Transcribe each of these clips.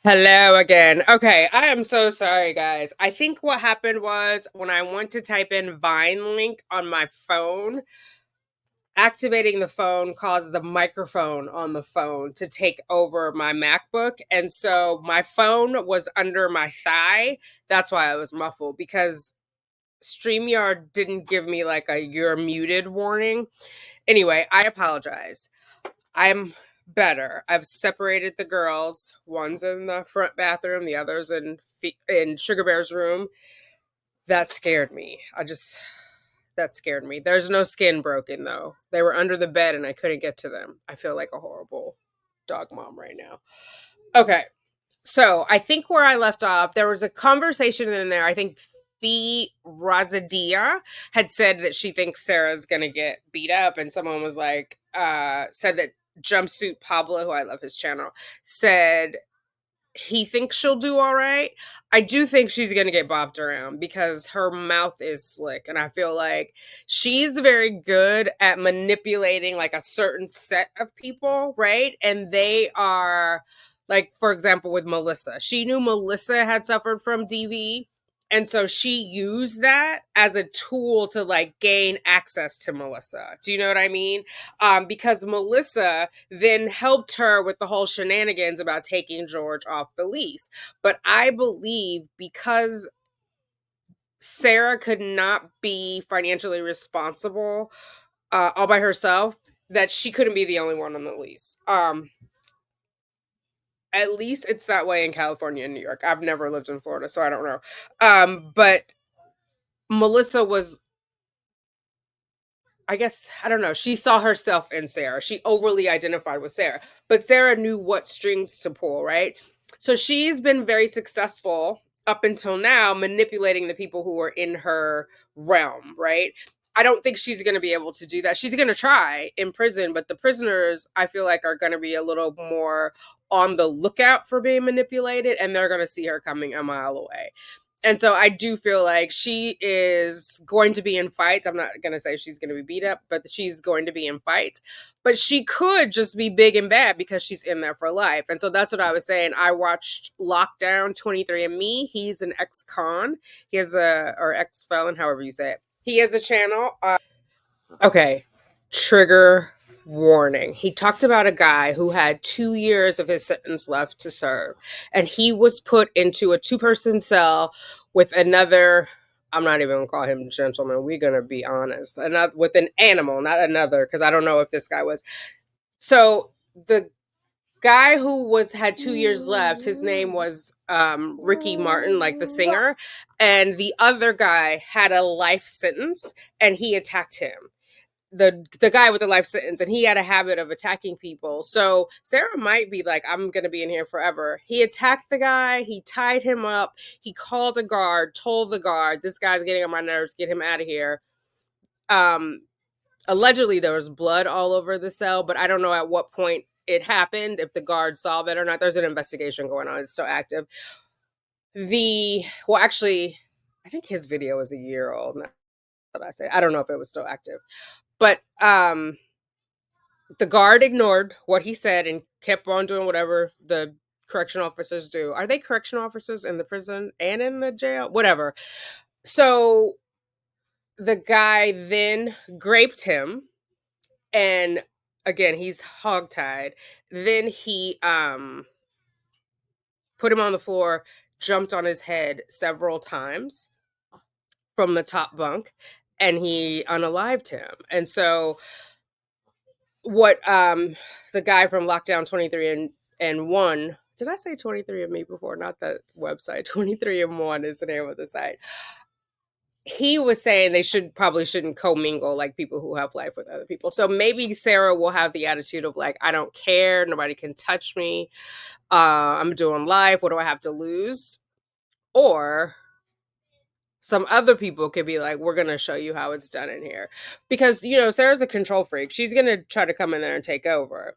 Hello again. Okay, I am so sorry, guys. I think what happened was when I went to type in Vine link on my phone, activating the phone caused the microphone on the phone to take over my MacBook. And so my phone was under my thigh. That's why I was muffled because StreamYard didn't give me like a you're muted warning. Anyway, I apologize. I'm better. I've separated the girls. One's in the front bathroom, the other's in Sugar Bear's room. That scared me. That scared me. There's no skin broken though. They were under the bed and I couldn't get to them. I feel like a horrible dog mom right now. Okay. So, I think where I left off, there was a conversation in there. I think the Rosadia had said that she thinks Sarah's gonna get beat up, and someone was like, said that Jumpsuit Pablo, who I love his channel, said he thinks she'll do all right. I do think she's going to get bopped around because her mouth is slick. And I feel like she's very good at manipulating like a certain set of people, right? And they are, like, for example, with Melissa. She knew Melissa had suffered from DV. And so she used that as a tool to like gain access to Melissa. Do you know what I mean? Because Melissa then helped her with the whole shenanigans about taking George off the lease. But I believe because Sarah could not be financially responsible all by herself, that she couldn't be the only one on the lease. At least it's that way in California and New York. I've never lived in Florida, so I don't know. But Melissa was, I guess, I don't know. She saw herself in Sarah. She overly identified with Sarah, but Sarah knew what strings to pull, right? So she's been very successful up until now manipulating the people who are in her realm, right? I don't think she's going to be able to do that. She's going to try in prison, but the prisoners, I feel like, are going to be a little more on the lookout for being manipulated, and they're going to see her coming a mile away. And so I do feel like she is going to be in fights. I'm not going to say she's going to be beat up, but she's going to be in fights. But she could just be big and bad because she's in there for life. And so that's what I was saying. I watched Lockdown 23andMe. He's an ex-con. He has or ex-felon, however you say it. He has a channel. Okay, trigger warning. He talks about a guy who had 2 years of his sentence left to serve, and he was put into a two-person cell with another. I'm not even gonna call him gentleman. We're gonna be honest. Another with an animal, not another, because I don't know if this guy was. So the guy who was had 2 years left, his name was Ricky Martin, like the singer, and the other guy had a life sentence, and he attacked him, the guy with the life sentence, and he had a habit of attacking people. So Sarah might be like, I'm gonna be in here forever. He attacked the guy, he tied him up, he called a guard, told the guard, this guy's getting on my nerves, get him out of here. um Allegedly there was blood all over the cell, but I don't know at what point it happened, if the guard saw that or not. There's an investigation going on, it's still active. Actually, I think his video was a year old now that I say, I don't know if it was still active, but the guard ignored what he said and kept on doing whatever the correctional officers do. Are they correctional officers in the prison and in the jail? Whatever. So the guy then graped him, and again, he's hogtied. Then he put him on the floor, jumped on his head several times from the top bunk, and he unalived him. And so what the guy from Lockdown 23 and 1, did I say 23 and Me before? Not that website. 23 and 1 is the name of the site. He was saying they shouldn't commingle like people who have life with other people. So maybe Sarah will have the attitude of like, I don't care, nobody can touch me. I'm doing life. What do I have to lose? Or some other people could be like, we're going to show you how it's done in here. Because, Sarah's a control freak. She's going to try to come in there and take over.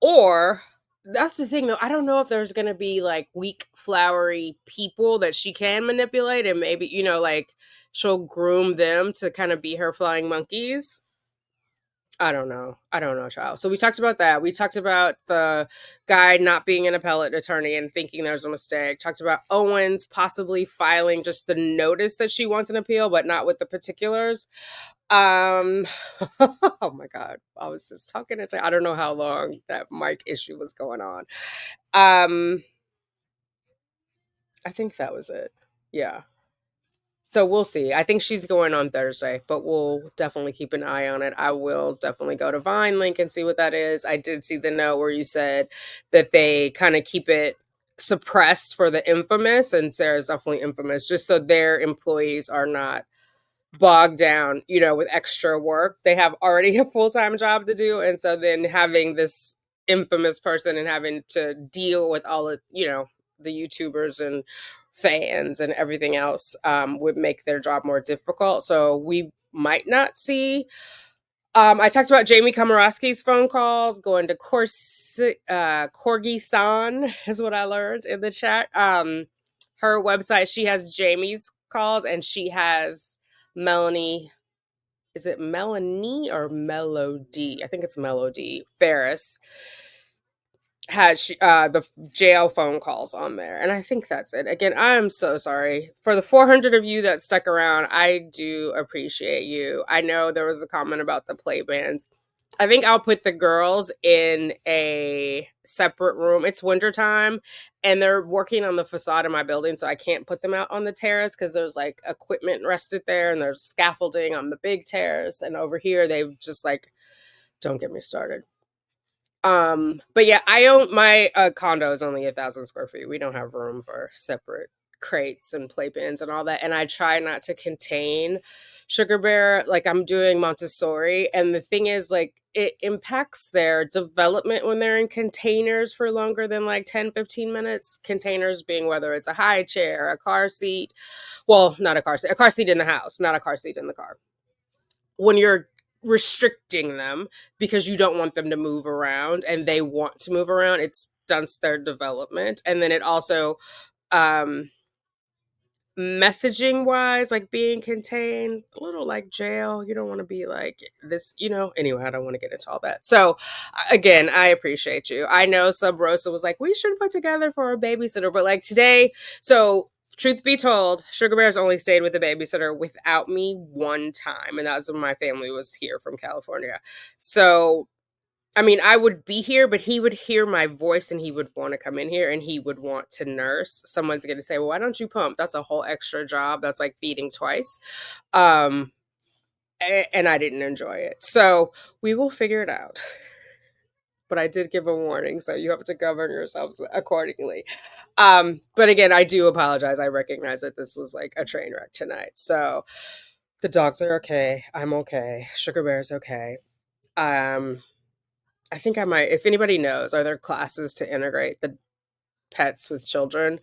Or that's the thing, though. I don't know if there's going to be like weak, flowery people that she can manipulate, and maybe, like she'll groom them to kind of be her flying monkeys. I don't know. I don't know, child. So we talked about that. We talked about the guy not being an appellate attorney and thinking there's a mistake. Talked about Owens possibly filing just the notice that she wants an appeal, but not with the particulars. Um, oh my God. I was just talking to, I don't know how long that mic issue was going on. Um, I think that was it. Yeah. So we'll see. I think she's going on Thursday, but we'll definitely keep an eye on it. I will definitely go to Vine Link and see what that is. I did see the note where you said that they kind of keep it suppressed for the infamous, and Sarah's definitely infamous, just so their employees are not bogged down, with extra work. They have already a full-time job to do. And so then having this infamous person and having to deal with all of, the YouTubers and fans and everything else would make their job more difficult. So we might not see. I talked about Jamie Komorowski's phone calls going to Corgi San is what I learned in the chat. Her website, she has Jamie's calls and she has Melanie, is it Melanie or Melody? I think it's Melody Ferris has the jail phone calls on there, and I think that's it. Again, I'm so sorry for the 400 of you that stuck around. I do appreciate you. I know there was a comment about the play bands. I think I'll put the girls in a separate room. It's wintertime and they're working on the facade of my building, so I can't put them out on the terrace because there's like equipment rested there and there's scaffolding on the big terrace. And over here, they've just like, don't get me started. But yeah, I own my condo is only 1,000 square feet. We don't have room for separate crates and playpens and all that. And I try not to contain Sugar Bear like I'm doing Montessori. And the thing is, like, it impacts their development when they're in containers for longer than like 10-15 minutes. Containers being whether it's a high chair, a car seat. Well, not a car seat in the house, not a car seat in the car. When you're restricting them because you don't want them to move around and they want to move around, it stunts their development. And then it also messaging wise, like being contained, a little like jail. You don't want to be like this, anyway. I don't want to get into all that. So again, I appreciate you. I know Sub Rosa was like, we should put together for a babysitter, but like today, so truth be told, Sugar Bear's only stayed with the babysitter without me one time, and that was when my family was here from California. So I mean, I would be here, but he would hear my voice and he would want to come in here and he would want to nurse. Someone's going to say, well, why don't you pump? That's a whole extra job. That's like feeding twice. And I didn't enjoy it. So we will figure it out. But I did give a warning, so you have to govern yourselves accordingly. But again, I do apologize. I recognize that this was like a train wreck tonight. So the dogs are okay. I'm okay. Sugar Bear's okay. I think I might, if anybody knows, are there classes to integrate the pets with children?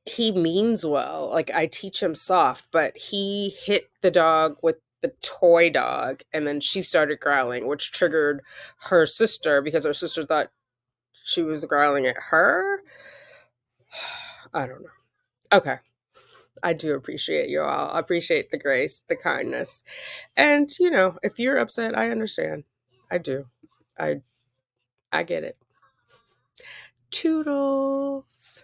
He means well. Like, I teach him soft, but he hit the dog with the toy dog and then she started growling, which triggered her sister because her sister thought she was growling at her. I don't know. Okay. I do appreciate you all. I appreciate the grace, the kindness. And, if you're upset, I understand. I do. I get it. Toodles.